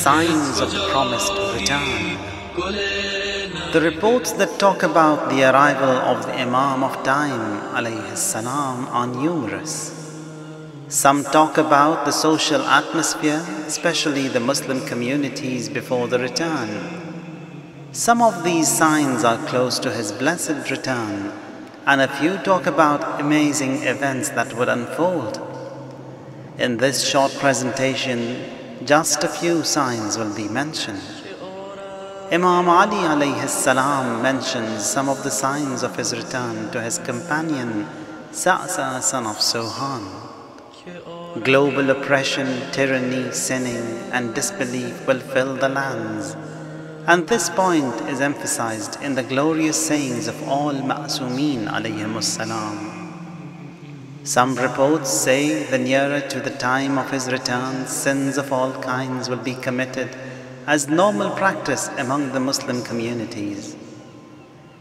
signs of the promised return. The reports that talk about the arrival of the Imam of Time alayhi salam are numerous. Some talk about the social atmosphere, especially the Muslim communities before the return. Some of these signs are close to his blessed return, and a few talk about amazing events that would unfold. In this short presentation, just a few signs will be mentioned. Imam Ali alayhi salam mentions some of the signs of his return to his companion Sa'sa son of Sohan. Global oppression, tyranny, sinning and disbelief will fill the lands. And this point is emphasized in the glorious sayings of all Ma'sumeen alayhimus salam. Some reports say the nearer to the time of his return, sins of all kinds will be committed as normal practice among the Muslim communities.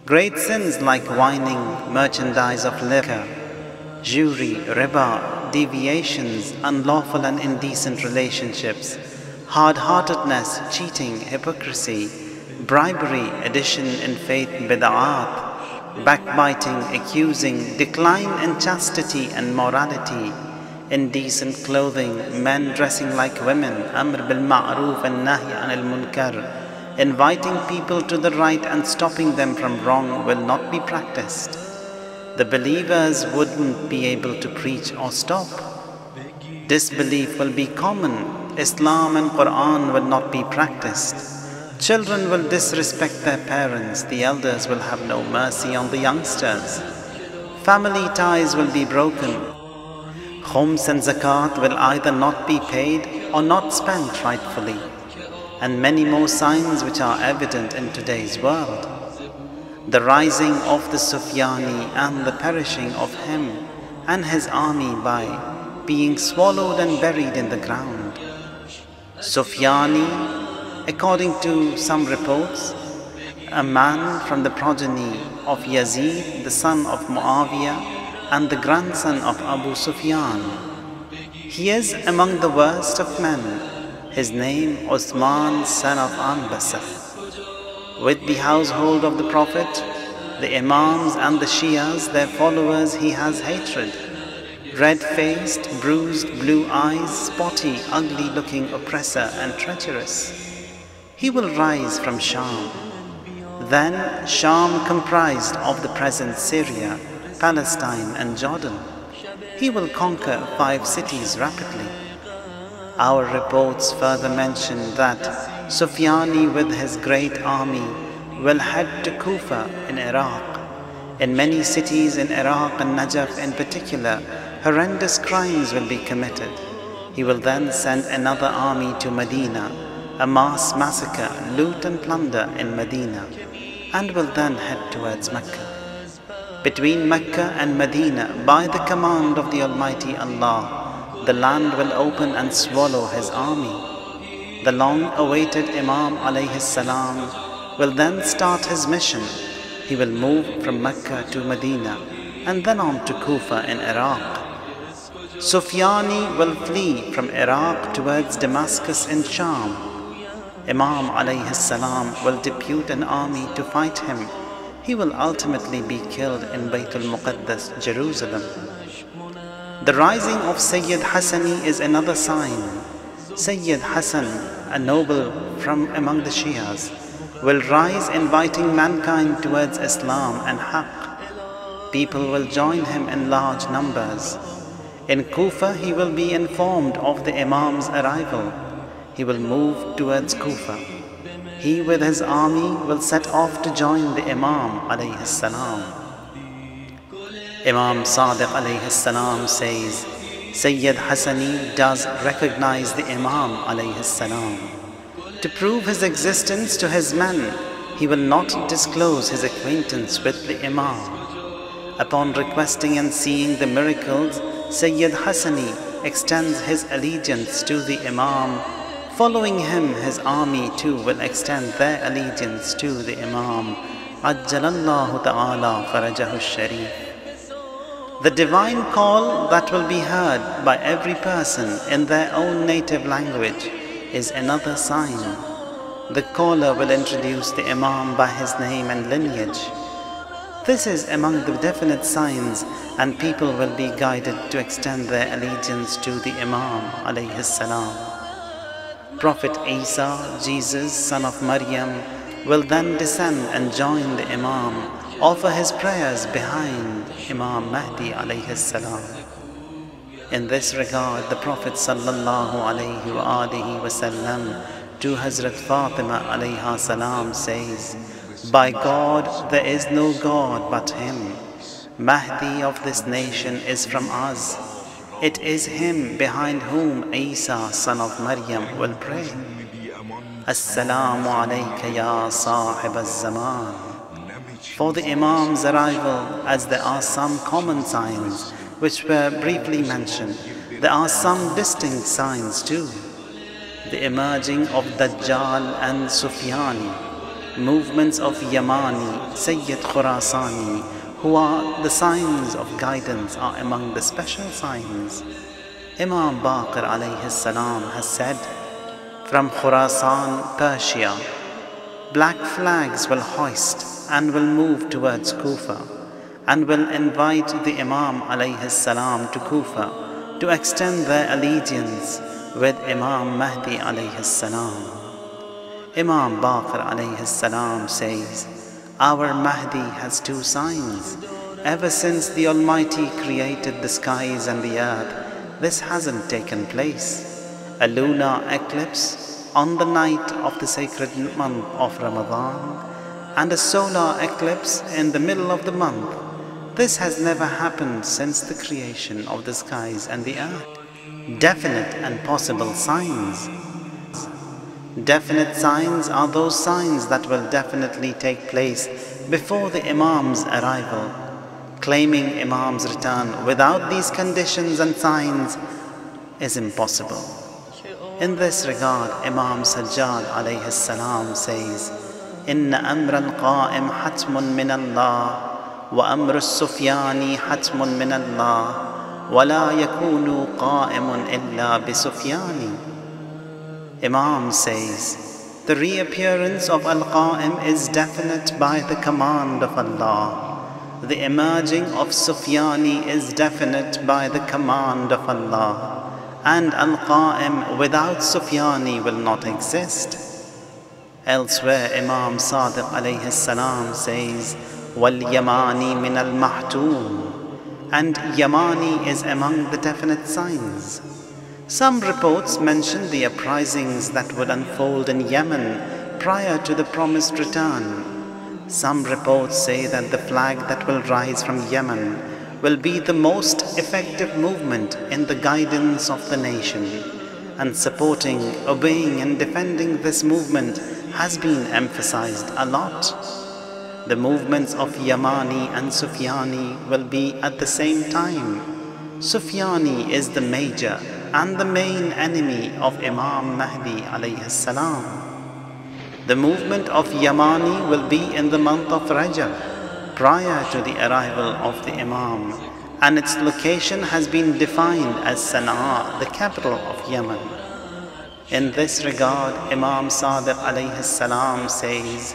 Great sins like whining, merchandise of liquor, jewelry, riba, deviations, unlawful and indecent relationships, hard-heartedness, cheating, hypocrisy, bribery, addition in faith, bid'at, backbiting, accusing, decline in chastity and morality, indecent clothing, men dressing like women, amr bil ma'roof and nahy anil munkar, inviting people to the right and stopping them from wrong will not be practiced. The believers wouldn't be able to preach or stop. Disbelief will be common. Islam and Quran will not be practiced. Children will disrespect their parents. The elders will have no mercy on the youngsters. Family ties will be broken. Khums and zakat will either not be paid or not spent rightfully. And many more signs which are evident in today's world. The rising of the Sufyani and the perishing of him and his army by being swallowed and buried in the ground. Sufyani, according to some reports, a man from the progeny of Yazid, the son of Muawiyah, and the grandson of Abu Sufyan. He is among the worst of men. His name Uthman, son of Anbasa. With the household of the Prophet, the Imams and the Shias, their followers, he has hatred. Red-faced, bruised, blue eyes, spotty, ugly-looking oppressor and treacherous. He will rise from Sham. Then Sham comprised of the present Syria, Palestine and Jordan. He will conquer 5 cities rapidly. Our reports further mention that Sufyani with his great army will head to Kufa in Iraq. In many cities in Iraq and Najaf in particular, horrendous crimes will be committed. He will then send another army to Medina, a mass massacre, loot and plunder in Medina, and will then head towards Mecca. Between Mecca and Medina, by the command of the Almighty Allah, the land will open and swallow his army. The long-awaited Imam alayhi salam will then start his mission. He will move from Mecca to Medina and then on to Kufa in Iraq. Sufyani will flee from Iraq towards Damascus in Sham. Imam alayhi salam will depute an army to fight him. He will ultimately be killed in Baytul Muqaddas, Jerusalem. The rising of Sayyid Hassani is another sign. Sayyid Hassan, a noble from among the Shias, will rise inviting mankind towards Islam and Haqq. People will join him in large numbers. In Kufa, he will be informed of the Imam's arrival. He will move towards Kufa. He with his army will set off to join the Imam alayhi salam. Imam Sadiq alayhi salam says, Sayyid Hassani does recognize the Imam alayhi salam. To prove his existence to his men, he will not disclose his acquaintance with the Imam. Upon requesting and seeing the miracles, Sayyid Hassani extends his allegiance to the Imam. Following him, his army too will extend their allegiance to the Imam. Ajjalallahu ta'ala farajahu sharif. The divine call that will be heard by every person in their own native language is another sign. The caller will introduce the Imam by his name and lineage. This is among the definite signs, and people will be guided to extend their allegiance to the Imam alayhi salam. Prophet Isa, Jesus, son of Maryam, will then descend and join the Imam, offer his prayers behind Imam Mahdi alayhi salam. In this regard, the Prophet sallallahu alayhi wasallam to Hazrat Fatima alayha salam says, "By God, there is no God but Him. Mahdi of this nation is from us. It is him behind whom Isa, son of Maryam, will pray. Assalamu alayka ya sahib az-zaman." For the Imam's arrival, as there are some common signs which were briefly mentioned, there are some distinct signs too. The emerging of Dajjal and Sufyani, movements of Yamani, Sayyid Khurasani, who are the signs of guidance, are among the special signs. Imam Baqir alayhi salam has said, "From Khurasan, Persia, black flags will hoist and will move towards Kufa, and will invite the Imam alayhi salam to Kufa to extend their allegiance with Imam Mahdi alayhi salam." Imam Baqir alayhi salam says, "Our Mahdi has two signs. Ever since the Almighty created the skies and the earth, this hasn't taken place. A lunar eclipse on the night of the sacred month of Ramadan, and a solar eclipse in the middle of the month. This has never happened since the creation of the skies and the earth." Definite and possible signs. Definite signs are those signs that will definitely take place before the Imam's arrival. Claiming Imam's return without these conditions and signs is impossible. In this regard, Imam Sajjad alayhi salam says, "Inna amra al-qa'im hatmun min Allah, wa amru al-sufyani hatmun min Allah, wa la yakunu qa'imun illa bi Sufyani." Imam says, "The reappearance of Al-Qa'im is definite by the command of Allah. The emerging of Sufyani is definite by the command of Allah. And Al-Qa'im without Sufyani will not exist." Elsewhere, Imam Sadiq alayhi salam says, "Wal-Yamani min al-Mahtum." And Yamani is among the definite signs. Some reports mention the uprisings that would unfold in Yemen prior to the promised return. Some reports say that the flag that will rise from Yemen will be the most effective movement in the guidance of the nation, and supporting, obeying and defending this movement has been emphasized a lot. The movements of Yamani and Sufyani will be at the same time. Sufyani is the major and the main enemy of Imam Mahdi alayhi salam. The movement of Yamani will be in the month of Rajab, prior to the arrival of the Imam, and its location has been defined as Sana'a, the capital of Yemen. In this regard, Imam Sadiq alayhi salam says,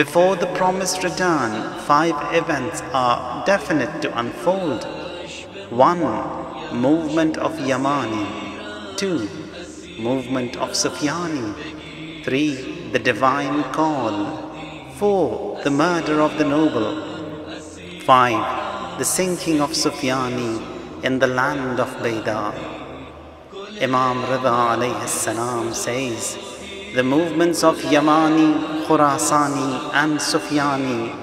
"Before the promised return, 5 events are definite to unfold. 1. Movement of Yamani. 2. Movement of Sufyani. 3. The divine call. 4. The murder of the noble. 5. The sinking of Sufyani in the land of Bayda." Imam Rida alayhi salam says, "The movements of Yamani, Khurasani and Sufyani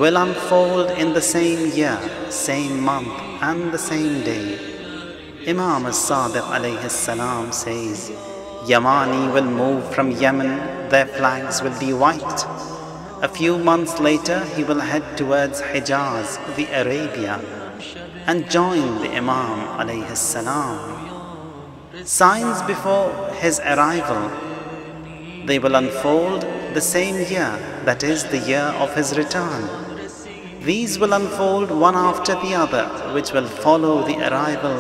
will unfold in the same year, same month and the same day." Imam as-Sadiq alayhi salam says, "Yamani will move from Yemen, their flags will be white. A few months later he will head towards Hijaz, the Arabia, and join the Imam alayhi salam." Signs before his arrival. They will unfold the same year, that is the year of his return. These will unfold one after the other, which will follow the arrival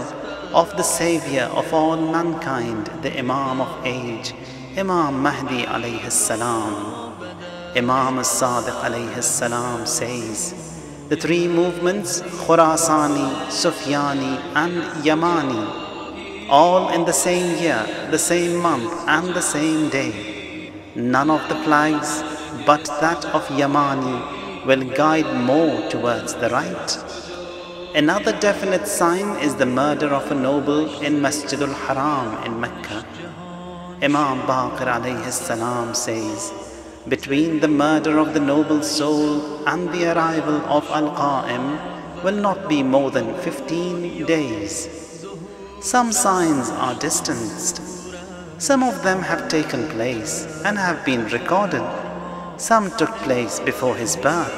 of the savior of all mankind, the Imam of age, Imam Mahdi alayhi salam. Imam as-Sadiq alayhi salam says, the three movements, Khurasani, Sufyani and Yamani, all in the same year, the same month and the same day. None of the flags but that of Yamani will guide more towards the right. Another definite sign is the murder of a noble in Masjidul Haram in Mecca. Imam Baqir alayhi salam says, between the murder of the noble soul and the arrival of Al-Qa'im will not be more than 15 days. Some signs are distanced. Some of them have taken place and have been recorded. Some took place before his birth,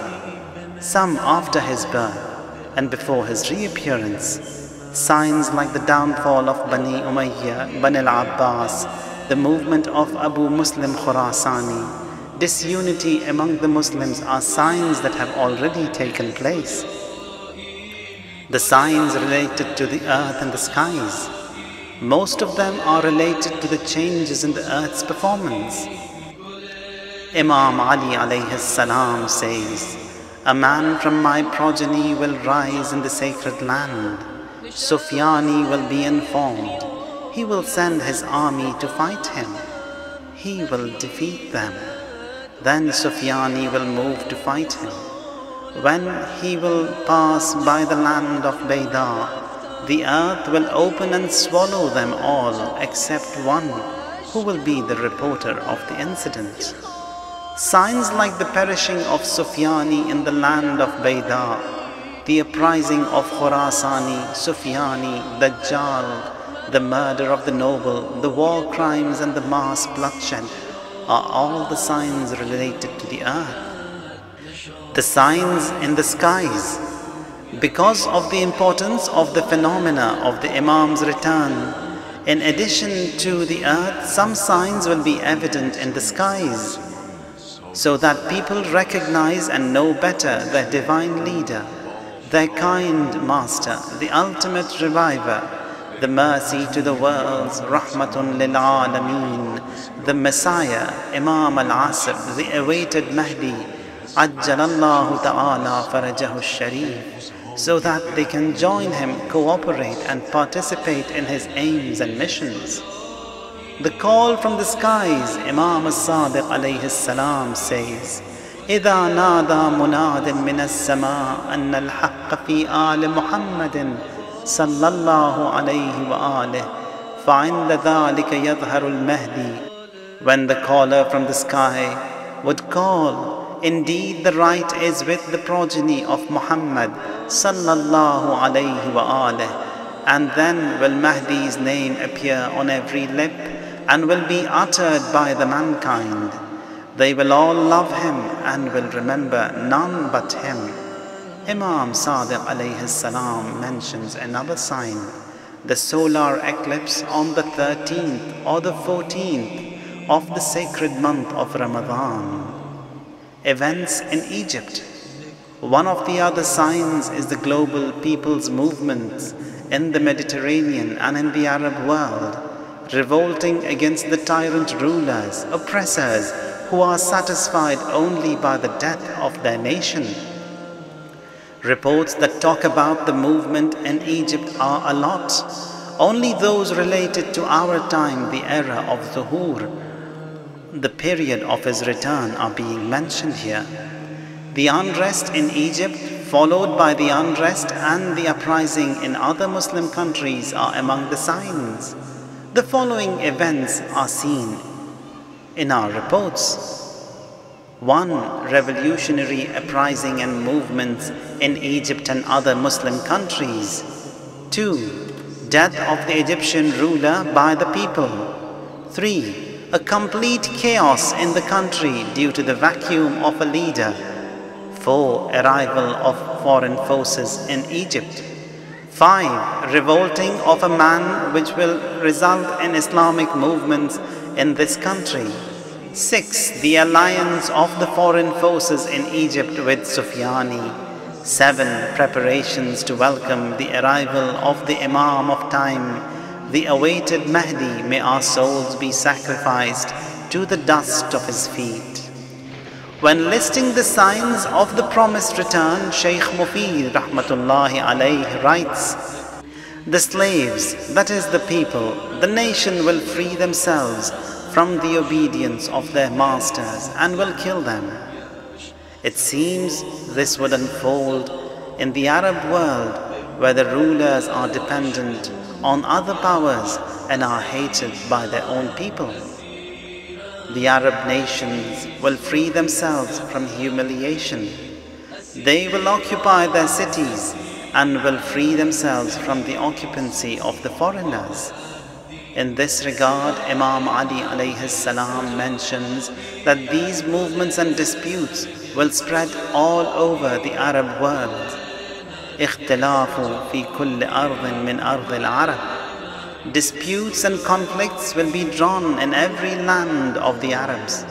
some after his birth and before his reappearance. Signs like the downfall of Bani Umayyah, Bani al-Abbas, the movement of Abu Muslim Khurasani, disunity among the Muslims are signs that have already taken place. The signs related to the earth and the skies, most of them are related to the changes in the earth's performance. Imam Ali alayhi salam says, a man from my progeny will rise in the sacred land. Sufyani will be informed. He will send his army to fight him. He will defeat them. Then Sufyani will move to fight him. When he will pass by the land of Bayda, the earth will open and swallow them all except one, who will be the reporter of the incident. Signs like the perishing of Sufyani in the land of Bayda, the uprising of Khurasani, Sufyani, Dajjal, the murder of the noble, the war crimes and the mass bloodshed are all the signs related to the earth. The signs in the skies. Because of the importance of the phenomena of the Imam's return, in addition to the earth, some signs will be evident in the skies, so that people recognize and know better their divine leader, their kind master, the ultimate reviver, the mercy to the worlds, Rahmatun lil Alameen, the Messiah, Imam al-Asr, the awaited Mahdi, Ajjalallahu ta'ala farajahu sharif, so that they can join him, cooperate and participate in his aims and missions. The call from the skies, Imam as-Sadiq alayhi salam says, إِذَا نَادَى مُنَادٍ مِّنَ السَّمَاءِ أَنَّ الْحَقَّ فِي آلِ مُحَمَّدٍ صلى الله عليه وآله فَعِنْدَ ذَلِكَ يَظْهَرُ الْمَهْدِي. When the caller from the sky would call, indeed the right is with the progeny of Muhammad sallallahu alayhi wa alihi, and then will Mahdi's name appear on every lip and will be uttered by the mankind. They will all love him and will remember none but him. Imam Sadiq alayhi salam mentions another sign, the solar eclipse on the 13th or the 14th of the sacred month of Ramadan. Events in Egypt. One of the other signs is the global people's movements in the Mediterranean and in the Arab world, revolting against the tyrant rulers, oppressors who are satisfied only by the death of their nation. Reports that talk about the movement in Egypt are a lot. Only those related to our time, the era of Zuhur, the period of his return, are being mentioned here. The unrest in Egypt, followed by the unrest and the uprising in other Muslim countries, are among the signs. The following events are seen in our reports. 1. Revolutionary uprising and movements in Egypt and other Muslim countries. 2. Death of the Egyptian ruler by the people. 3. A complete chaos in the country due to the vacuum of a leader. 4. Arrival of foreign forces in Egypt. 5. Revolting of a man which will result in Islamic movements in this country. 6. The alliance of the foreign forces in Egypt with Sufyani. 7 preparations to welcome the arrival of the Imam of Time, the awaited Mahdi. May our souls be sacrificed to the dust of his feet. When listing the signs of the promised return, Shaykh Mufid rahmatullahi alayhi writes, the slaves, that is the people, the nation will free themselves from the obedience of their masters and will kill them. It seems this would unfold in the Arab world, where the rulers are dependent on other powers and are hated by their own people. The Arab nations will free themselves from humiliation. They will occupy their cities and will free themselves from the occupancy of the foreigners. In this regard, Imam Ali alayhi salam mentions that these movements and disputes will spread all over the Arab world. اختلاف في كل أرض من أرض العرب. Disputes and conflicts will be drawn in every land of the Arabs.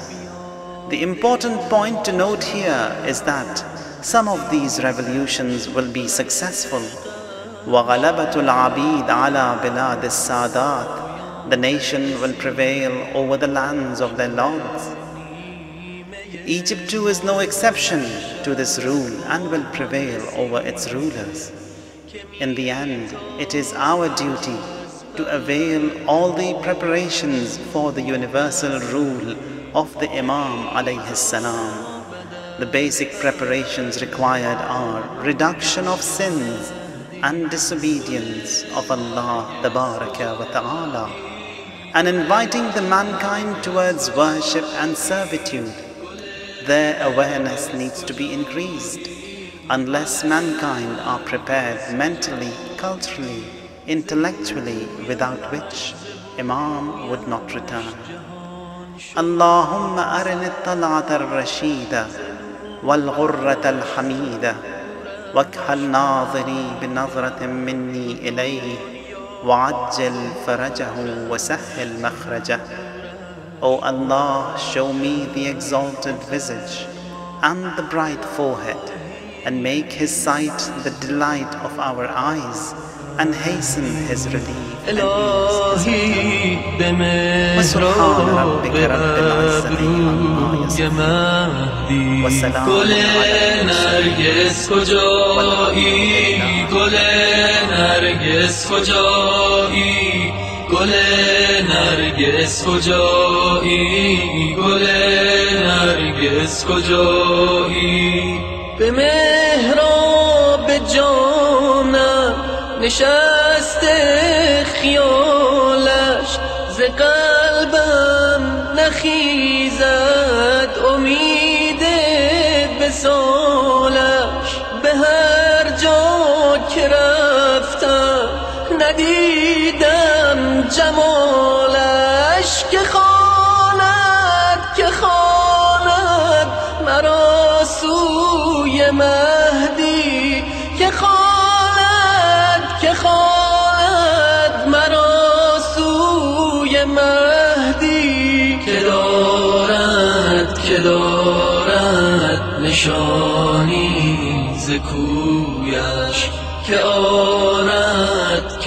The important point to note here is that some of these revolutions will be successful. وَغَلَبَةُ الْعَبِيدِ عَلَى بِلَادِ السَّادَاتِ. The nation will prevail over the lands of their lords. Egypt too is no exception to this rule and will prevail over its rulers. In the end, it is our duty to avail all the preparations for the universal rule of the Imam alayhi salam. The basic preparations required are reduction of sins and disobedience of Allah tabaraka wa ta'ala, and inviting the mankind towards worship and servitude. Their awareness needs to be increased. Unless mankind are prepared mentally, culturally, intellectually, without which Imam would not return. Allahumma arini at-tal'ata ar-rashida wal-ghurrata al-hamida wakhal nadhiri bi-nadratin minni ilayhi wa'ajjil farajahu wa sahhil makhrajah. O Allah, show me the exalted visage and the bright forehead, and make his sight the delight of our eyes, and hasten his relief and ease his return. وسبحان ربك رب العزة عما يصفون وسلام على المرسلين. گل نرگس کجایی، گل نرگس کجایی، به محراب جانم نشسته خیالش، ز قلبم نخیزد امید وصالش، به هر جا که رفتم ندیدم جمالش، که خواند مرا سوی مهدی، که خواند مرا سوی مهدی، که دارد نشانی ز کویش، که آرد